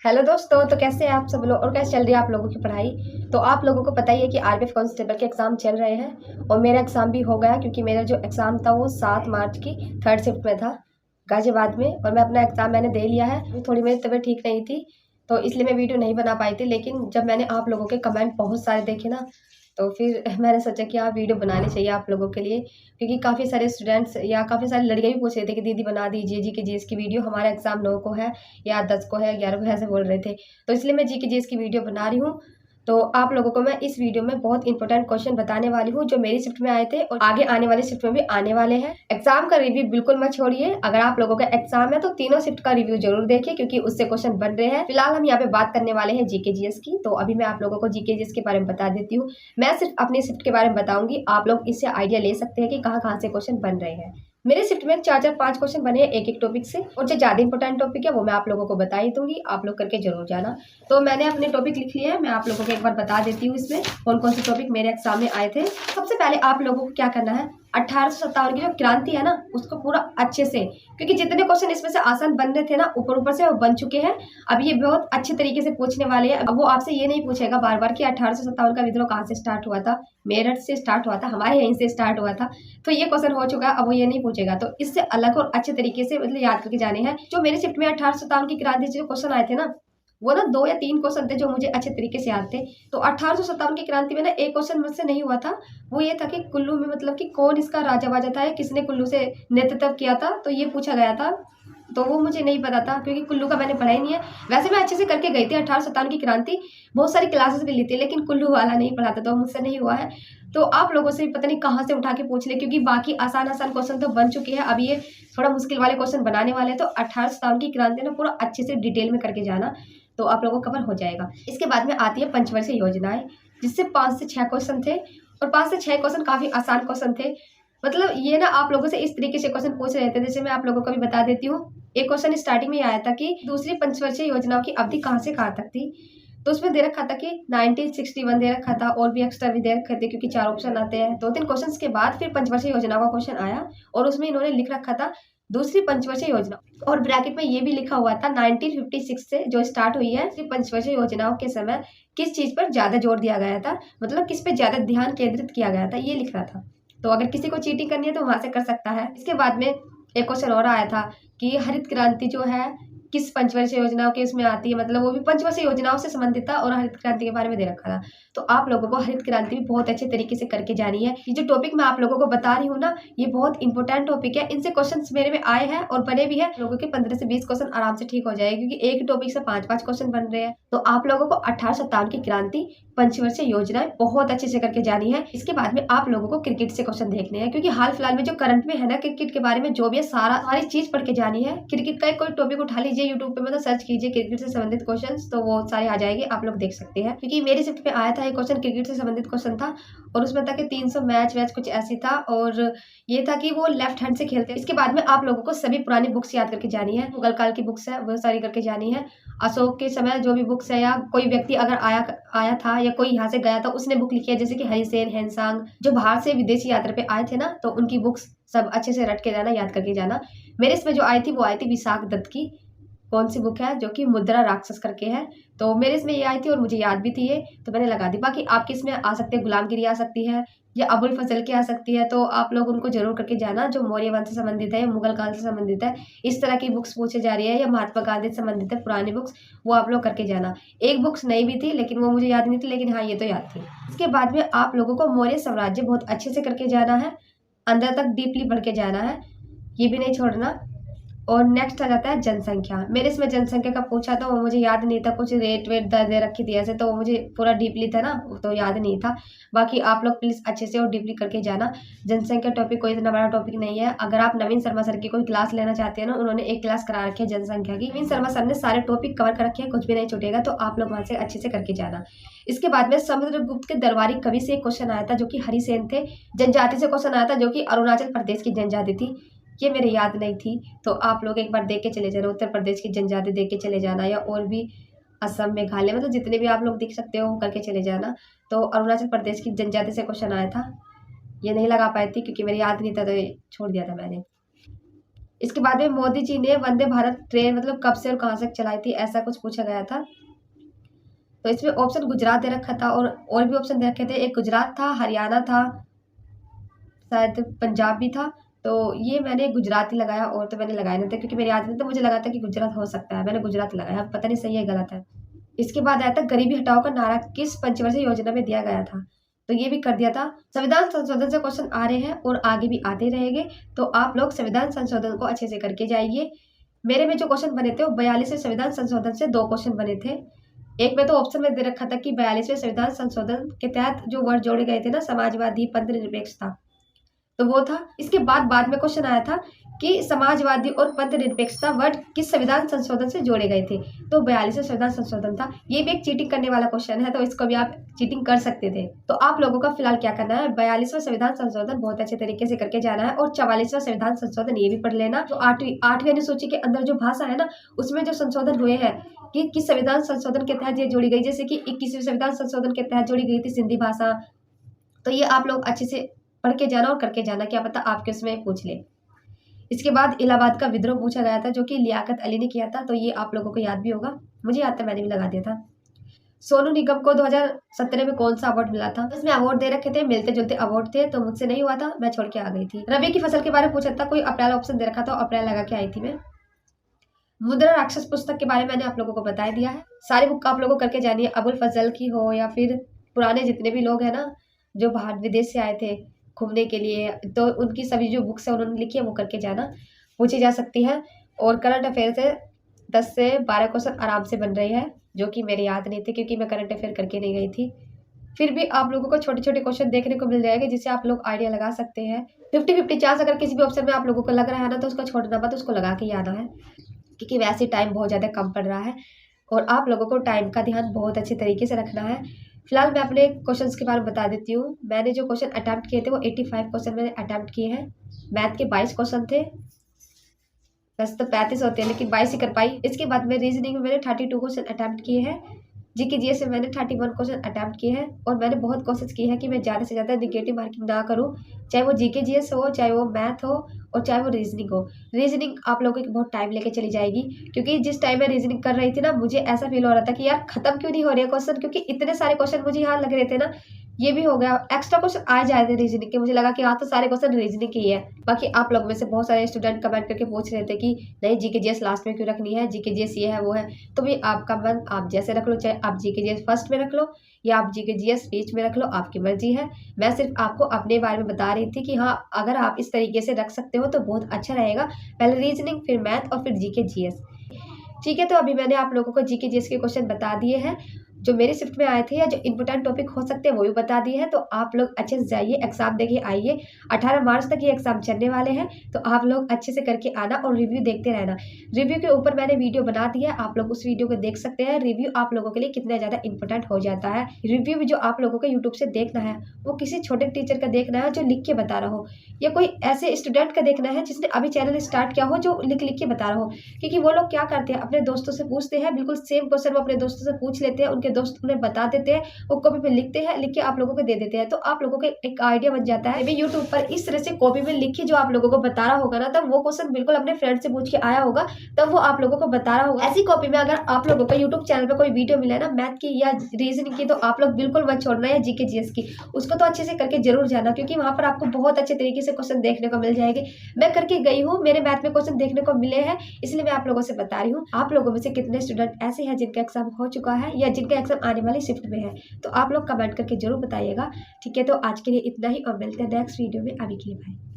Hello दोस्तों, तो कैसे हैं आप सब लोग और कैसे चल रही है आप लोगों की पढ़ाई। तो आप लोगों को पता ही है कि आरपीएफ कांस्टेबल के एग्ज़ाम चल रहे हैं और मेरा एग्ज़ाम भी हो गया क्योंकि मेरा जो एग्ज़ाम था वो 7 मार्च की थर्ड शिफ्ट में था गाज़ियाबाद में। और मैं अपना एग्ज़ाम मैंने दे लिया है। थोड़ी मेरी तबीयत ठीक नहीं थी तो इसलिए मैं वीडियो नहीं बना पाई थी, लेकिन जब मैंने आप लोगों के कमेंट बहुत सारे देखे ना, तो फिर मैंने सोचा कि हाँ, वीडियो बनानी चाहिए आप लोगों के लिए, क्योंकि काफ़ी सारे स्टूडेंट्स या काफ़ी सारी लड़कियाँ भी पूछ रहे थे कि दीदी बना दीजिए जीके जीएस की वीडियो, हमारा एग्ज़ाम 9 को है या 10 को है, 11 को है, ऐसे बोल रहे थे। तो इसलिए मैं जीके जीएस की वीडियो बना रही हूँ। तो आप लोगों को मैं इस वीडियो में बहुत इंपॉर्टेंट क्वेश्चन बताने वाली हूँ जो मेरी शिफ्ट में आए थे और आगे आने वाली शिफ्ट में भी आने वाले हैं। एग्जाम का रिव्यू बिल्कुल मत छोड़िए। अगर आप लोगों का एग्जाम है तो तीनों शिफ्ट का रिव्यू जरूर देखिए क्योंकि उससे क्वेश्चन बन रहे हैं। फिलहाल हम यहाँ पे बात करने वाले हैं जीके जीएस की। तो अभी मैं आप लोगों को जीके जीएस के बारे में बता देती हूँ। मैं सिर्फ अपनी शिफ्ट के बारे में बताऊंगी, आप लोग इससे आइडिया ले सकते हैं कि कहाँ कहाँ से क्वेश्चन बन रहे हैं। मेरे शिफ्ट में 4-4-5 क्वेश्चन बने हैं एक एक टॉपिक से, और जो ज्यादा इंपॉर्टेंट टॉपिक है वो मैं आप लोगों को बता ही दूंगी, आप लोग करके जरूर जाना। तो मैंने अपने टॉपिक लिख लिए हैं, मैं आप लोगों को एक बार बता देती हूँ इसमें कौन कौन से टॉपिक मेरे एग्जाम में आए थे। सबसे पहले आप लोगों को क्या करना है, 1857 की जो क्रांति है ना उसको पूरा अच्छे से, क्योंकि जितने क्वेश्चन इसमें से आसान बन रहे थे ना ऊपर ऊपर से वो बन चुके हैं। अब ये बहुत अच्छे तरीके से पूछने वाले हैं। अब वो आपसे ये नहीं पूछेगा बार बार कि 1857 का विद्रोह कहाँ से स्टार्ट हुआ था, मेरठ से स्टार्ट हुआ था, हमारे यहीं से स्टार्ट हुआ था, तो ये क्वेश्चन हो चुका है, अब वो ये नहीं पूछेगा। तो इससे अलग और अच्छे तरीके से मतलब याद करके जाने हैं। जो मेरे शिफ्ट में 1857 की क्रांति से जो क्वेश्चन आए थे ना, वो ना 2 या 3 क्वेश्चन थे जो मुझे अच्छे तरीके से याद थे। तो 1857 की क्रांति में ना एक क्वेश्चन मुझसे नहीं हुआ था, वो ये था कि कुल्लू में मतलब कि कौन इसका राजा वाजा था या किसने कुल्लू से नेतृत्व किया था, तो ये पूछा गया था। तो वो मुझे नहीं पता था क्योंकि कुल्लू का मैंने पढ़ा ही नहीं है। वैसे मैं अच्छे से करके गई थी 1857 की क्रांति, बहुत सारी क्लासेस भी ली थी, लेकिन कुल्लू वाला नहीं पढ़ा था तो मुझसे नहीं हुआ है। तो आप लोगों से पता नहीं कहाँ से उठा के पूछ ले, क्योंकि बाकी आसान आसान क्वेश्चन तो बन चुके हैं, अब ये थोड़ा मुश्किल वाले क्वेश्चन बनाने वाले हैं। तो 1857 की क्रांति ना पूरा अच्छे से डिटेल में करके जाना, तो आप लोगों को कवर हो जाएगा। इसके बाद में आती है पंचवर्षीय योजनाएं, जिससे 5 से 6 क्वेश्चन थे और 5 से 6 क्वेश्चन काफी आसान क्वेश्चन थे। मतलब ये ना आप लोगों से इस तरीके से क्वेश्चन पूछ रहे थे, जैसे मैं आप लोगों को भी बता देती हूँ। एक क्वेश्चन स्टार्टिंग में आया था कि दूसरी पंचवर्षीय योजनाओं की अवधि कहाँ से कहाँ तक थी, तो उसमें दे रखा था कि 1961 दे रखा था, और भी एक्स्ट्रा भी दे रखे थे क्योंकि 4 ऑप्शन आते हैं। 2-3 क्वेश्चन के बाद फिर पंचवर्षीय योजना का क्वेश्चन आया और उसमें इन्होंने लिख रखा था दूसरी पंचवर्षीय योजना, और ब्रैकेट में ये भी लिखा हुआ था 1956 से जो स्टार्ट हुई है दूसरी पंचवर्षीय योजनाओं के समय किस चीज पर ज्यादा जोर दिया गया था, मतलब किस पे ज्यादा ध्यान केंद्रित किया गया था, ये लिख रहा था। तो अगर किसी को चीटिंग करनी है तो वहां से कर सकता है। इसके बाद में एक क्वेश्चन और आया था कि हरित क्रांति जो है किस पंचवर्षीय योजनाओं के इसमें आती है, मतलब वो भी पंचवर्षीय योजनाओं से संबंधित था और हरित क्रांति के बारे में दे रखा था। तो आप लोगों को हरित क्रांति भी बहुत अच्छे तरीके से करके जानी है। ये जो टॉपिक मैं आप लोगों को बता रही हूँ ना, ये बहुत इंपॉर्टेंट टॉपिक है, इनसे क्वेश्चन मेरे में आए हैं और बने भी है। लोगों के 15 से 20 क्वेश्चन आराम से ठीक हो जाएगा क्योंकि एक टॉपिक से 5-5 क्वेश्चन बन रहे हैं। तो आप लोगों को 1857 की क्रांति, पंचवर्षीय योजनाएं बहुत अच्छे से करके जानी है। इसके बाद में आप लोगों को क्रिकेट से क्वेश्चन देखने हैं, क्योंकि हाल फिलहाल में जो करंट में है ना क्रिकेट के बारे में जो भी है सारी चीज पढ़ के जानी है। क्रिकेट का कोई टॉपिक उठा लीजिए, यूट्यूब पे मतलब सर्च कीजिए क्रिकेट से संबंधित क्वेश्चन, तो वो सारे आ जाएंगे, आप लोग देख सकते हैं। क्योंकि मेरी शिफ्ट पे आया था एक क्वेश्चन क्रिकेट से संबंधित क्वेश्चन था और उसमें था कि 300 मैच वैच कुछ ऐसी था, और ये था कि वो लेफ्ट हैंड से खेलते हैं। इसके बाद में आप लोगों को सभी पुरानी बुक्स याद करके जानी है, मुगल काल की बुक्स है वो सारी करके जानी है। अशोक के समय जो भी बुक्स है, या कोई व्यक्ति अगर आया था या कोई यहाँ से गया था उसने बुक लिखी है, जैसे कि हरिसेन, हेनसांग, जो बाहर से विदेशी यात्रा पे आए थे ना, तो उनकी बुक्स सब अच्छे से रट के जाना, याद करके जाना। मेरे इसमें जो आई थी वो आई थी विशाख दत्त की, कौन सी बुक है, जो कि मुद्रा राक्षस करके है। तो मेरे इसमें ये आई थी और मुझे याद भी थी ये, तो मैंने लगा दी। बाकी आपके इसमें आ सकते हैं गुलामगिरी आ सकती है या अबुल फजल की आ सकती है, तो आप लोग उनको जरूर करके जाना, जो मौर्य वंश से संबंधित है या मुगल काल से संबंधित है। इस तरह की बुक्स पूछे जा रही है या महात्मा गांधी से संबंधित है पुरानी बुक्स, वो आप लोग करके जाना। एक बुक्स नहीं भी थी लेकिन वो मुझे याद नहीं थी, लेकिन हाँ ये तो याद थी। इसके बाद में आप लोगों को मौर्य साम्राज्य बहुत अच्छे से करके जाना है, अंदर तक डीपली पढ़ के जाना है, ये भी नहीं छोड़ना। और नेक्स्ट आ जाता है जनसंख्या। मेरे इसमें जनसंख्या का पूछा था, वो मुझे याद नहीं था, कुछ रेट वेट दे रखी थी ऐसे, तो वो मुझे पूरा डीपली था ना तो याद नहीं था। बाकी आप लोग प्लीज अच्छे से और डीपली करके जाना। जनसंख्या टॉपिक कोई इतना बड़ा टॉपिक नहीं है। अगर आप नवीन शर्मा सर की कोई क्लास लेना चाहते हैं ना, उन्होंने एक क्लास करा रखी है जनसंख्या की, नवीन शर्मा सर ने सारे टॉपिक कवर कर रखे हैं, कुछ भी नहीं छूटेगा, तो आप लोग वहां से अच्छे से करके जाना। इसके बाद में समुद्रगुप्त के दरबारी कवि से एक क्वेश्चन आया था जो कि हरिसेन थे। जनजाति से क्वेश्चन आया था जो कि अरुणाचल प्रदेश की जनजाति थी, ये मेरे याद नहीं थी, तो आप लोग एक बार देख के चले जाना, उत्तर प्रदेश की जनजाति देख के चले जाना, या और भी असम, मेघालय, मतलब जितने भी आप लोग दिख सकते हो करके चले जाना। तो अरुणाचल प्रदेश की जनजाति से क्वेश्चन आया था, ये नहीं लगा पाई थी क्योंकि मेरे याद नहीं था, तो ये छोड़ दिया था मैंने। इसके बाद में मोदी जी ने वंदे भारत ट्रेन मतलब कब से और कहाँ से चलाई थी, ऐसा कुछ पूछा गया था। तो इसमें ऑप्शन गुजरात दे रखा था और भी ऑप्शन दे रखे थे। एक गुजरात था, हरियाणा था, शायद पंजाब भी था। तो ये मैंने गुजरात ही लगाया और तो मैंने लगाया नहीं था क्योंकि मेरे याद नहीं था। मुझे लगा था कि गुजरात हो सकता है, मैंने गुजरात लगाया, पता नहीं सही है गलत है। इसके बाद आया था गरीबी हटाओ का नारा किस पंचवर्षीय योजना में दिया गया था, तो ये भी कर दिया था। संविधान संशोधन से क्वेश्चन आ रहे हैं और आगे भी आते रहेंगे, तो आप लोग संविधान संशोधन को अच्छे से करके जाइए। मेरे में जो क्वेश्चन बने थे वो 42वें संविधान संशोधन से 2 क्वेश्चन बने थे। एक में तो ऑप्शन में दे रखा था कि 42वें संविधान संशोधन के तहत जो वर्ड जोड़े गए थे ना, समाजवादी, पंथ निरपेक्ष था, तो वो था। इसके बाद में क्वेश्चन आया था कि समाजवादी और पंथ निरपेक्षता वर्ड किस संविधान संशोधन से जोड़े गए थे, तो 42वें संविधान संशोधन था। ये भी एक चीटिंग करने वाला क्वेश्चन है, तो इसको भी आप चीटिंग कर सकते थे। तो आप लोगों का फिलहाल क्या करना है, 42वां संविधान संशोधन बहुत अच्छे तरीके से करके जाना है और 44वां संविधान संशोधन ये भी पढ़ लेना। जो आठवीं अनुसूची के अंदर जो भाषा है ना, उसमें जो संशोधन हुए हैं कि किस संविधान संशोधन के तहत ये जोड़ी गई, जैसे कि 21वें संविधान संशोधन के तहत जोड़ी गई थी सिंधी भाषा। तो ये आप लोग अच्छे से पढ़ के जाना और करके जाना, क्या पता आपके उसमें पूछ ले। इसके बाद इलाहाबाद का विद्रोह पूछा गया था जो कि लियाकत अली ने किया था, तो ये आप लोगों को याद भी होगा, मुझे याद था, मैंने भी लगा दिया था। सोनू निगम को 2017 में कौन सा अवार्ड मिला था, इसमें अवार्ड दे रखे थे, मिलते जुलते अवार्ड थे, तो मुझसे नहीं हुआ था, मैं छोड़ के आ गई थी। रबी की फसल के बारे में पूछा था, कोई अप्रैल ऑप्शन दे रखा था, अप्रैल लगा के आई थी मैं। मुद्रा राक्षस पुस्तक के बारे में मैंने आप लोगों को बता दिया है। सारी बुक आप लोगों को करके जानी है, अबुल फजल की हो या फिर पुराने जितने भी लोग हैं ना जो बाहर विदेश से आए थे घूमने के लिए, तो उनकी सभी जो बुक्स है उन्होंने लिखी है वो करके जाना, पूछी जा सकती है। और करंट अफेयर से 10 से 12 क्वेश्चन आराम से बन रहे हैं, जो कि मेरे याद नहीं थे क्योंकि मैं करंट अफेयर करके नहीं गई थी। फिर भी आप लोगों को छोटे छोटे क्वेश्चन देखने को मिल जाएंगे जिससे आप लोग आइडिया लगा सकते हैं। 50-50 चांस अगर किसी भी ऑप्शन में आप लोगों को लग रहा है ना, तो उसको छोड़ना मत, उसको लगा के ही आना है, क्योंकि वैसे टाइम बहुत ज़्यादा कम पड़ रहा है और आप लोगों को टाइम का ध्यान बहुत अच्छे तरीके से रखना है। फिलहाल मैं अपने क्वेश्चंस के बारे में बता देती हूँ। मैंने जो क्वेश्चन अटैम्प्ट किए थे वो 85 क्वेश्चन मैंने अटैम्प्ट किए हैं। मैथ के 22 क्वेश्चन थे, वैसे तो 35 होते हैं लेकिन 22 ही कर पाई। इसके बाद में रीजनिंग में मैंने 32 क्वेश्चन अटैम्प्ट किए हैं। जीके जीएस से मैंने 31 क्वेश्चन अटैम्प्ट किए हैं और मैंने बहुत कोशिश की है कि मैं ज़्यादा से ज़्यादा निगेटिव मार्किंग ना करूँ, चाहे वो जीके जीएस हो, चाहे वो मैथ हो और चाहे वो रीजनिंग हो। रीजनिंग आप लोगों की बहुत टाइम लेके चली जाएगी, क्योंकि जिस टाइम मैं रीजनिंग कर रही थी ना, मुझे ऐसा फील हो रहा था कि यार खत्म क्यों नहीं हो रहे क्वेश्चन, क्योंकि इतने सारे क्वेश्चन मुझे यहाँ लग रहे थे ना। ये भी हो गया, एक्स्ट्रा क्वेश्चन आ जाए थे रीजनिंग के, मुझे लगा कि हाँ तो सारे क्वेश्चन रीजनिंग के ही है। बाकी आप लोग में से बहुत सारे स्टूडेंट कमेंट करके पूछ रहे थे कि नहीं जीके जीएस लास्ट में क्यों रखनी है, जीके जीएस ये है वो है, तो भी आपका मन, आप जैसे रख लो, चाहे आप जीके जीएस फर्स्ट में रख लो या आप जीके जीएस बीच में रख लो, आपकी मर्जी है। मैं सिर्फ आपको अपने बारे में बता रही थी कि हाँ अगर आप इस तरीके से रख सकते हो तो बहुत अच्छा रहेगा, पहले रीजनिंग फिर मैथ और फिर जीके जीएस। ठीक है, तो अभी मैंने आप लोगों को जीके जीएस के क्वेश्चन बता दिए हैं जो मेरे शिफ्ट में आए थे या जो इंपॉर्टेंट टॉपिक हो सकते हैं वो भी बता दिए हैं। तो आप लोग अच्छे से जाइए, एग्जाम देके आइए। 18 मार्च तक ये एग्जाम चलने वाले हैं, तो आप लोग अच्छे से करके आना और रिव्यू देखते रहना। रिव्यू के ऊपर मैंने वीडियो बना दी है, आप लोग उस वीडियो को देख सकते हैं। रिव्यू आप लोगों के लिए कितना ज़्यादा इंपॉर्टेंट हो जाता है। रिव्यू भी जो आप लोगों को यूट्यूब से देखना है वो किसी छोटे टीचर का देखना है जो लिख के बता रहा हो, या कोई ऐसे स्टूडेंट का देखना है जिसने अभी चैनल स्टार्ट किया हो जो लिख के बता रहा हो। क्योंकि वो लोग क्या करते हैं, अपने दोस्तों से पूछते हैं, बिल्कुल सेम क्वेश्चन वो अपने दोस्तों से पूछ लेते हैं, उनके दोस्त उन्हें बता देते हैं, वो कॉपी पे लिखते हैं, लिख के आप लोगों को दे देते हैं, तो आप लोगों को एक आइडिया बन जाता है। यूट्यूब पर इस तरह से कॉपी में लिख के जो आप लोगों को बता रहा होगा ना, तब वो क्वेश्चन बिल्कुल अपने फ्रेंड से पूछ के आया होगा, तब वो आप लोगों को बता रहा होगा। ऐसी कॉपी में अगर आप लोगों को यूट्यूब चैनल पर कोई वीडियो मिला है ना मैथ की या रीजनिंग की, तो आप लोग बिल्कुल मत छोड़ना है। जीके जीएस की उसको तो अच्छे से करके जरूर जाना, क्योंकि वहां पर आपको बहुत अच्छे तरीके से क्वेश्चन देखने को मिल जाएंगे। मैं करके गई हूँ, मेरे मैथ में क्वेश्चन देखने को मिले हैं, इसलिए मैं आप लोगों से बता रही हूँ। आप लोगों में से कितने स्टूडेंट ऐसे हैं जिनका एग्जाम हो चुका है या जिनका एग्जाम आने वाली शिफ्ट में है, तो आप लोग कमेंट करके जरूर बताइएगा। ठीक है, तो आज के लिए इतना ही और मिलते हैं नेक्स्ट वीडियो में। अभी के लिए बाय।